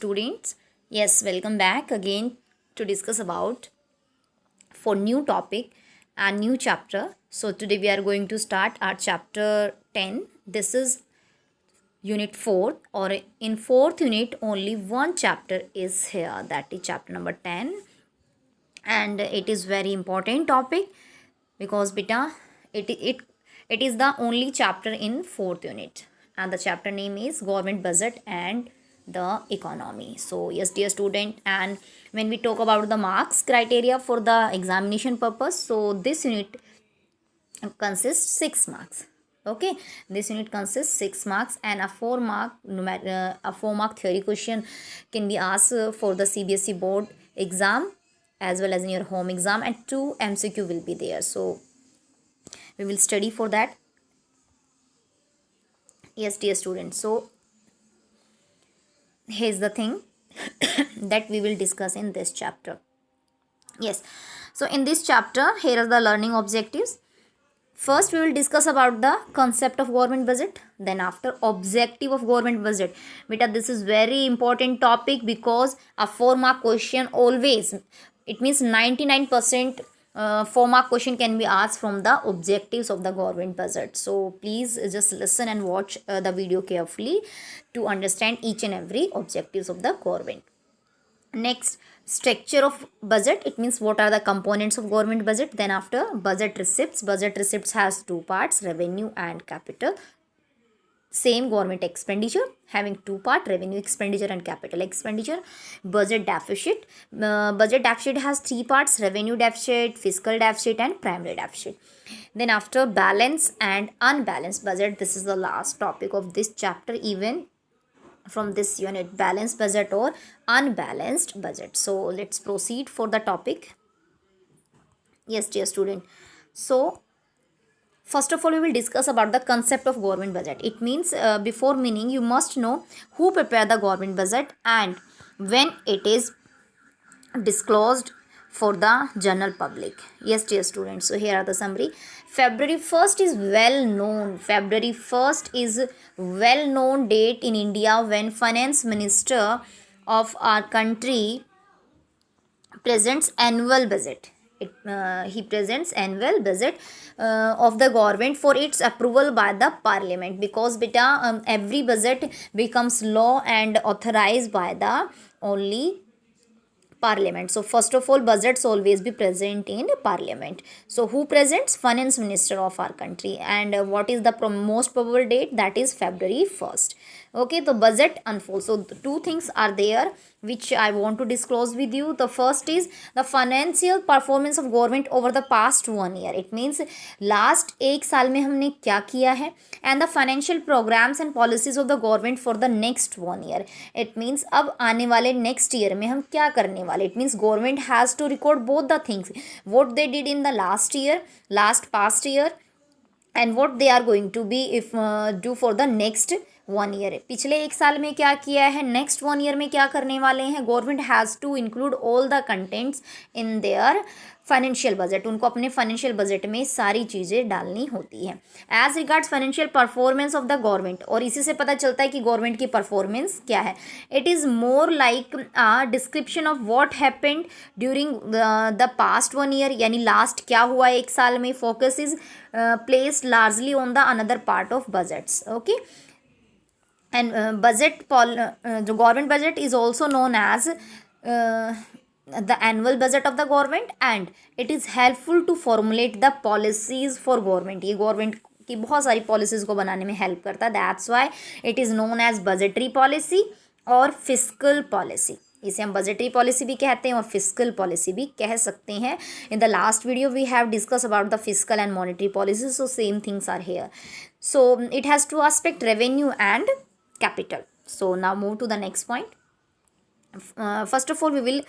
students. Yes, welcome back again to discuss about for new topic and new chapter. So today we are going to start our chapter 10. This is unit 4, or in fourth unit only one chapter is here, that is chapter number 10, and it is very important topic because beta it is the only chapter in fourth unit, and the chapter name is government budget and the economy. So yes, dear student, and when we talk about the marks criteria for the examination purpose, so this unit consists 6 marks. Okay, this unit consists 6 marks, and a 4 mark a 4 mark theory question can be asked for the CBSE board exam as well as in your home exam, and 2 MCQ will be there. So we will study for that. Yes, dear students, so here's the thing that we will discuss in this chapter. Yes, so in this chapter, here are the learning objectives. First we will discuss about the concept of government budget, then after objective of government budget. Beta, this is very important topic because a 4 mark question always, it means 99% 4 mark question can be asked from the objectives of the government budget. So please just listen and watch the video carefully to understand each and every objectives of the government. Next, structure of budget, it means what are the components of government budget. Then after, budget receipts has 2 parts, revenue and capital. Same, government expenditure having 2 part, revenue expenditure and capital expenditure. Budget deficit has 3 parts, revenue deficit, fiscal deficit and primary deficit. Then after, balance and unbalanced budget, this is the last topic of this chapter, even from this unit, balanced budget or unbalanced budget. So let's proceed for the topic. Yes, dear student, so first of all we will discuss about the concept of government budget. It means before meaning you must know who prepare the government budget and when it is disclosed for the general public. Yes, dear students, so here are the summary. February 1st is well known. February 1st is well known date in India when finance minister of our country presents annual budget. He presents annual budget of the government for its approval by the parliament, because beta every budget becomes law and authorized by the only parliament. So first of all, budgets always be present in parliament. So who presents? Finance minister of our country. And what is the most probable date? That is February 1st. Okay, the budget unfolds. So the 2 things are there which I want to disclose with you. The first is the financial performance of government over the past 1 year. It means last 1 साल में हमने क्या किया है, and the financial programs and policies of the government for the next 1 year. It means अब आने वाले next year में हम क्या करने वाले. It means government has to record both the things, what they did in the last year, past year, and what they are going to be if do for the next 1 year. पिछले 1 साल में क्या किया है, next 1 year में क्या करने वाले हैं. Government has to include all the contents in their financial budget. उनको अपने फाइनेंशियल बजट में सारी चीज़ें डालनी होती हैं. As regards financial performance of the government, और इसी से पता चलता है कि गवर्नमेंट की परफॉर्मेंस क्या है. It is more like a description of what happened during the past 1 year, यानी लास्ट क्या हुआ 1 साल में. Focus is placed largely on the another part of budgets. Okay, and the government budget is also known as the annual budget of the government, and it is helpful to formulate the policies for government. ये government की बहुत सारी policies को बनाने में help करता है. That's why it is known as budgetary policy और fiscal policy. इसे हम budgetary policy भी कहते हैं और fiscal policy भी कह सकते हैं. In the last video we have discussed about the fiscal and monetary policies, so same things are here. So it has 2 aspects, revenue and capital. So now move to the next point. First of all we will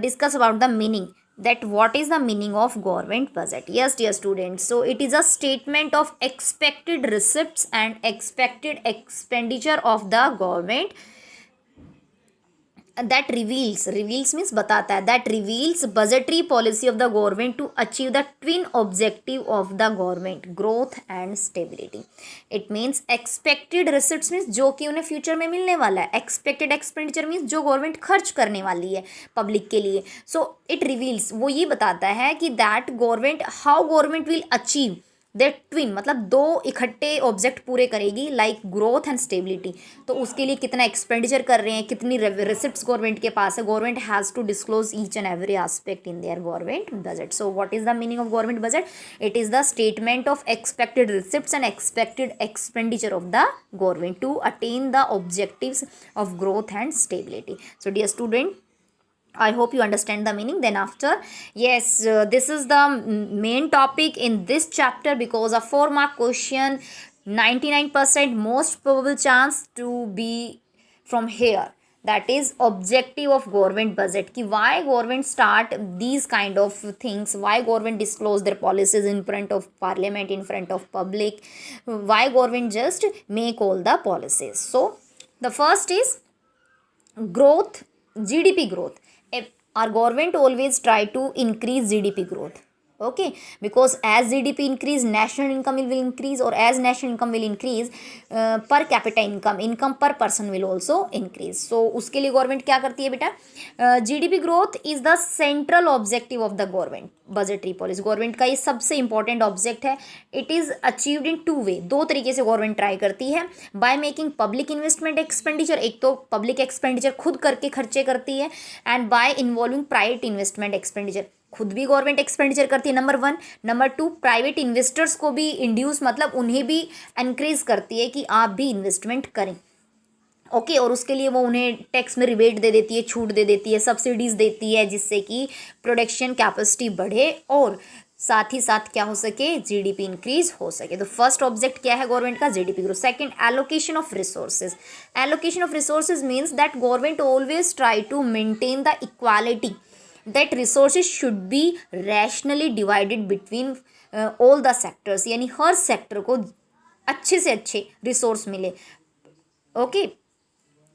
discuss about the meaning, that what is the meaning of government budget. Yes, dear students, so it is a statement of expected receipts and expected expenditure of the government that reveals means बताता है, that reveals budgetary policy of the government to achieve the twin objective of the government, growth and stability. It means expected receipts means जो कि उन्हें future में मिलने वाला है, expected expenditure means जो गवर्नमेंट खर्च करने वाली है पब्लिक के लिए. So it reveals, वो ये बताता है कि that government, how government will achieve that twin, मतलब दो इकट्ठे ऑब्जेक्ट पूरे करेगी, लाइक ग्रोथ एंड स्टेबिलिटी. तो उसके लिए कितना एक्सपेंडिचर कर रहे हैं, कितनी रिसिप्ट्स गवर्नमेंट के पास है. Government has to disclose each and every aspect in their government budget. So what is the meaning of government budget? It is the statement of expected receipts and expected expenditure of the government to attain the objectives of growth and stability. So dear student, I hope you understand the meaning. Then after, yes, this is the main topic in this chapter, because a 4-mark question, 99% most probable chance to be from here. That is objective of government budget. Ki why government start these kind of things, why government disclose their policies in front of parliament, in front of public, why government just make all the policies. So the first is growth, GDP growth. Our government always try to increase GDP growth. Okay, because as GDP increase, national income will increase, or as national income will increase, per capita income per person will also increase. So उसके लिए government क्या करती है बेटा? GDP growth is the central objective of the government budgetary policy. Government का ये सबसे important object है. इट इज़ अचीव्ड इन 2 वे, 2 तरीके से गवर्नमेंट ट्राई करती है. By making public investment expenditure, एक तो पब्लिक एक्सपेंडिचर खुद करके खर्चे करती है, and bye involving private investment expenditure, खुद भी गवर्नमेंट एक्सपेंडिचर करती है, नंबर 1. नंबर 2, प्राइवेट इन्वेस्टर्स को भी इंड्यूस, मतलब उन्हें भी एनकरेज करती है कि आप भी इन्वेस्टमेंट करें. ओके, और उसके लिए वो उन्हें टैक्स में रिबेट दे देती है, छूट दे देती है, सब्सिडीज़ देती है, जिससे कि प्रोडक्शन कैपेसिटी बढ़े और साथ ही साथ क्या हो सके, जीडीपी इंक्रीज हो सके. तो फर्स्ट ऑब्जेक्ट क्या है गवर्नमेंट का? GDP growth. Second, allocation of resources. Allocation of resources means that government always try to maintain the equality, that resources should be rationally divided between all the sectors. यानी हर sector को अच्छे से अच्छे resource मिले. Okay,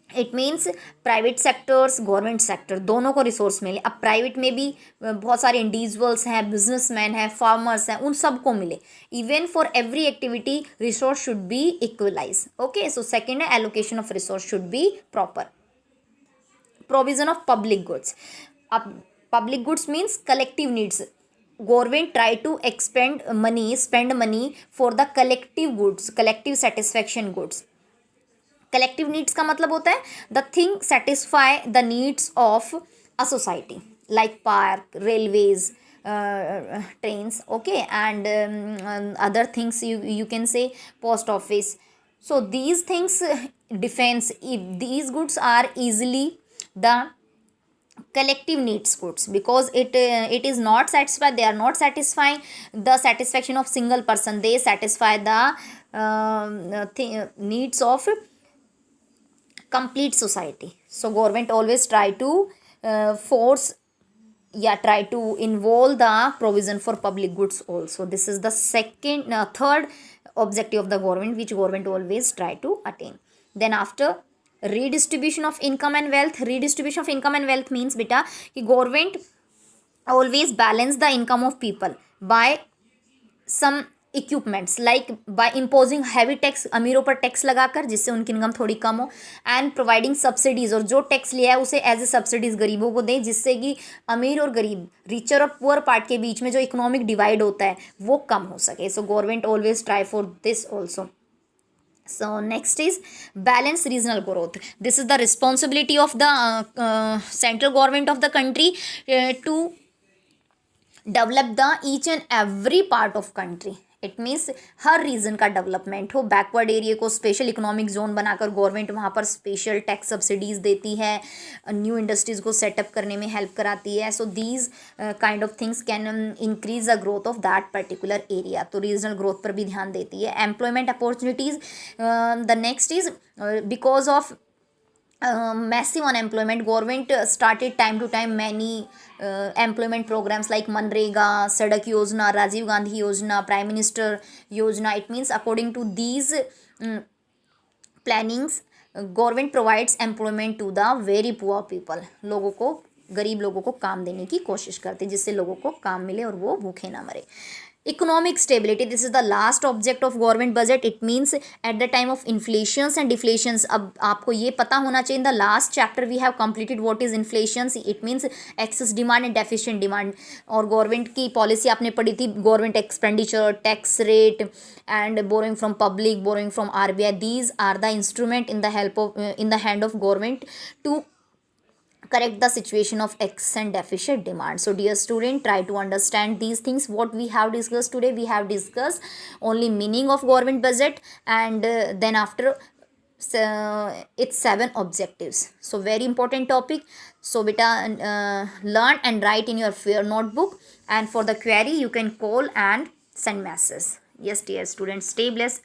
it means private sectors, government sector, दोनों को resource मिले. अब प्राइवेट में भी बहुत सारे इंडिविजुअल्स हैं, बिजनेसमैन हैं, फार्मर्स हैं, उन सबको मिले. Even for every activity resource should be equalize. Okay, so second है allocation of resource should be proper. Provision of public goods. अब public goods means collective needs. Government try to spend money for the collective goods, collective satisfaction goods. Collective needs का मतलब होता है the thing satisfy the needs of a society, like park, railways, trains, okay, and other things you can say post office. So these things defense, if these goods are easily the collective needs goods, because it is not satisfied, they are not satisfying the satisfaction of single person, they satisfy the needs of complete society. So government always try to try to involve the provision for public goods also. This is the third objective of the government, which government always try to attain. Then after, redistribution of income and wealth. Redistribution of income and wealth means बेटा कि government always balance the income of people by some equipments, like by imposing heavy tax, अमीरों पर tax लगाकर जिससे उनकी income थोड़ी कम हो, and providing subsidies, और जो टैक्स लिया है उसे एज ए सब्सिडीज़ गरीबों को दें, जिससे कि अमीर और गरीब, रिचर और पुअर पार्ट के बीच में जो इकोनॉमिक डिवाइड होता है वो कम हो सके. So government always try for this also. So next is balanced regional growth. This is the responsibility of the central government of the country to develop the each and every part of country. It means हर region का development हो. Backward area को special economic zone बनाकर government वहाँ पर special tax subsidies देती है, new industries को सेटअप करने में हेल्प कराती है. So these kind of things can increase the growth of that particular area. तो रीजनल ग्रोथ पर भी ध्यान देती है. Employment opportunities. The next is because of massive unemployment, government started time to time many employment programs like Manrega, Sadak Yojana, Rajiv Gandhi Yojana, Prime Minister Yojana. It means according to these plannings, government provides employment to the very poor people, लोगों को, गरीब लोगों को काम देने की कोशिश करती है जिससे लोगों को काम मिले और वो भूखे ना मरे. Economic stability, this is the last object of government budget. It means at the time of inflations and deflations. अब आपको ये पता होना चाहिए, in the last chapter we have completed what is inflations. It means excess demand and deficient demand. और government की policy आपने पढ़ी थी, government expenditure, tax rate and borrowing from public, borrowing from RBI. These are the instrument in the help of in the hand of government to correct the situation of excess and deficit demand. So dear student, try to understand these things what we have discussed today. We have discussed only meaning of government budget, and then after its 7 objectives. So very important topic. So beta, learn and write in your fair notebook, and for the query you can call and send messages. Yes dear students, stay blessed.